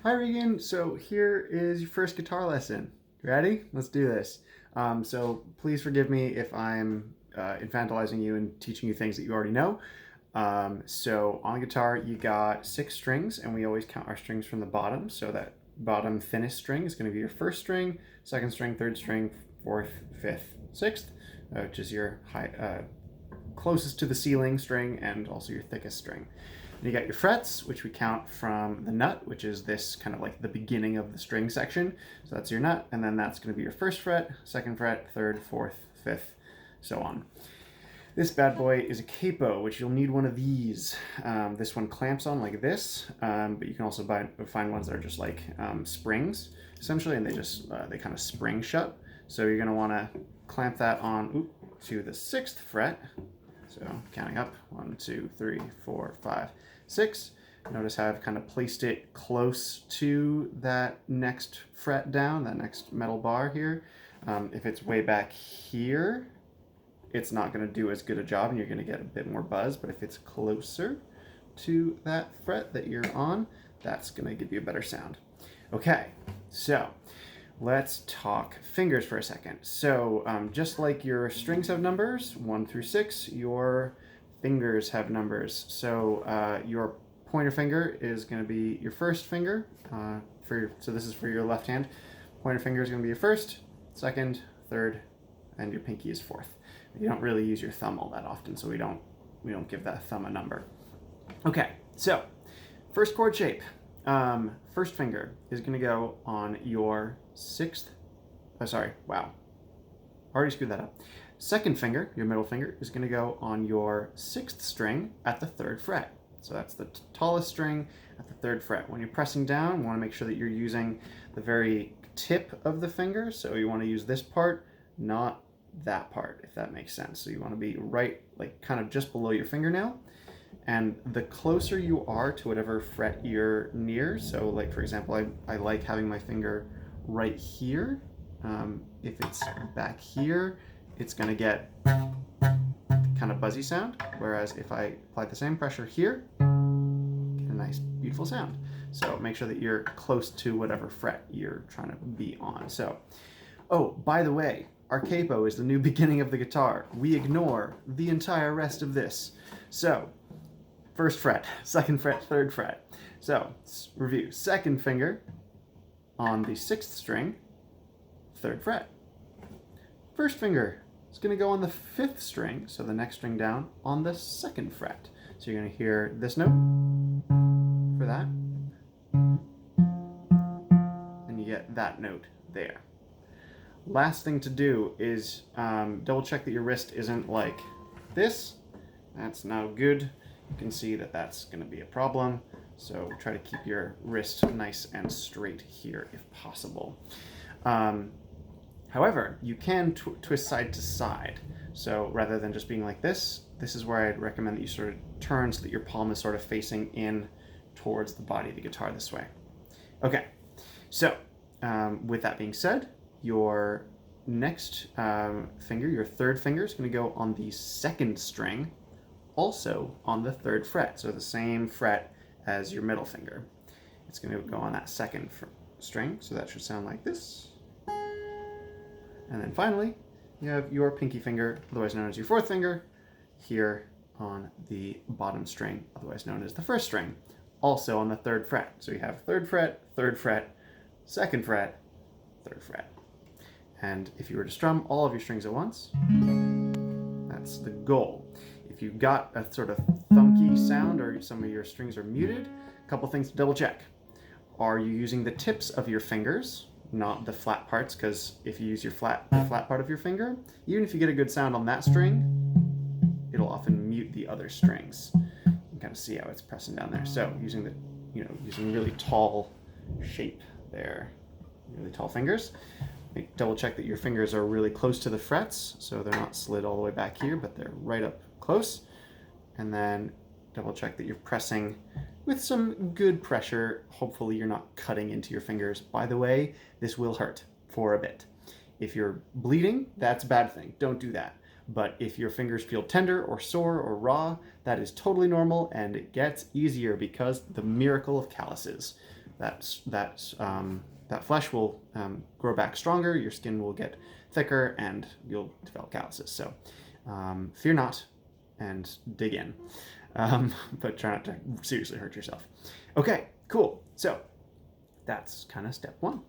Hi Regan, so here is your first guitar lesson. Ready? Let's do this. So please forgive me if I'm infantilizing you and teaching you things that you already know. So on the guitar you got 6 strings, and we always count our strings from the bottom. So that bottom thinnest string is going to be your first string, second string, third string, fourth, fifth, sixth, which is your closest to the ceiling string and also your thickest string. And you got your frets, which we count from the nut, which is this kind of like the beginning of the string section. So that's your nut, and then that's going to be your first fret, second fret, third, fourth, fifth, so on. This bad boy is a capo, which you'll need one of these. This one clamps on like this, but you can also find ones that are just like springs, essentially, and they kind of spring shut. So you're going to want to clamp that on to the 6th fret. So counting up, 1, 2, 3, 4, 5, 6. Notice how I've kind of placed it close to that next fret down, that next metal bar here. If it's way back here, it's not going to do as good a job and you're going to get a bit more buzz. But if it's closer to that fret that you're on, that's going to give you a better sound. Okay, so let's talk fingers for a second. So just like your strings have numbers, 1 through 6, your fingers have numbers. So your pointer finger is going to be your first finger. So this is for your left hand. Pointer finger is going to be your first, second, third, and your pinky is fourth. You don't really use your thumb all that often, so we don't give that thumb a number. Okay, so first chord shape. First finger is going to go on your 6th. Already screwed that up. Second finger, your middle finger, is going to go on your 6th string at the 3rd fret. So that's the tallest string at the 3rd fret. When you're pressing down, you want to make sure that you're using the very tip of the finger. So you want to use this part, not that part, if that makes sense. So you want to be right, like kind of just below your fingernail. And the closer you are to whatever fret you're near, so like for example, I like having my finger right here. If it's back here, it's going to get kind of buzzy sound. Whereas if I apply the same pressure here, get a nice, beautiful sound. So make sure that you're close to whatever fret you're trying to be on. So, oh, by the way, our capo is the new beginning of the guitar. We ignore the entire rest of this. So, first fret, second fret, third fret. So, let's review. Second finger on the 6th string, 3rd fret. First finger is going to go on the 5th string, so the next string down, on the 2nd fret. So you're going to hear this note for that, and you get that note there. Last thing to do is double check that your wrist isn't like this. That's no good. You can see that that's going to be a problem. So try to keep your wrist nice and straight here if possible. However, you can twist side to side. So rather than just being like this is where I'd recommend that you sort of turn so that your palm is sort of facing in towards the body of the guitar this way. Okay, so with that being said, your next finger, your 3rd finger, is going to go on the 2nd string, also on the 3rd fret, so the same fret as your middle finger. It's going to go on that 2nd string, so that should sound like this. And then finally, you have your pinky finger, otherwise known as your 4th finger, here on the bottom string, otherwise known as the 1st string, also on the 3rd fret. So you have 3rd fret, 3rd fret, 2nd fret, 3rd fret. And if you were to strum all of your strings at once, that's the goal. If you've got a sort of thunky sound or some of your strings are muted, a couple things to double check. Are you using the tips of your fingers, not the flat parts? Because if you use the flat part of your finger, even if you get a good sound on that string, it'll often mute the other strings. You can kind of see how it's pressing down there. So using really tall shape there, really tall fingers. Double check that your fingers are really close to the frets, so they're not slid all the way back here, but they're right up close. And then double check that you're pressing with some good pressure. Hopefully you're not cutting into your fingers. By the way, this will hurt for a bit. If you're bleeding, that's a bad thing. Don't do that. But if your fingers feel tender or sore or raw, that is totally normal, and it gets easier because the miracle of calluses. that flesh will grow back stronger, your skin will get thicker, and you'll develop calluses. So fear not and dig in, but try not to seriously hurt yourself. Okay, cool. So that's kind of step one.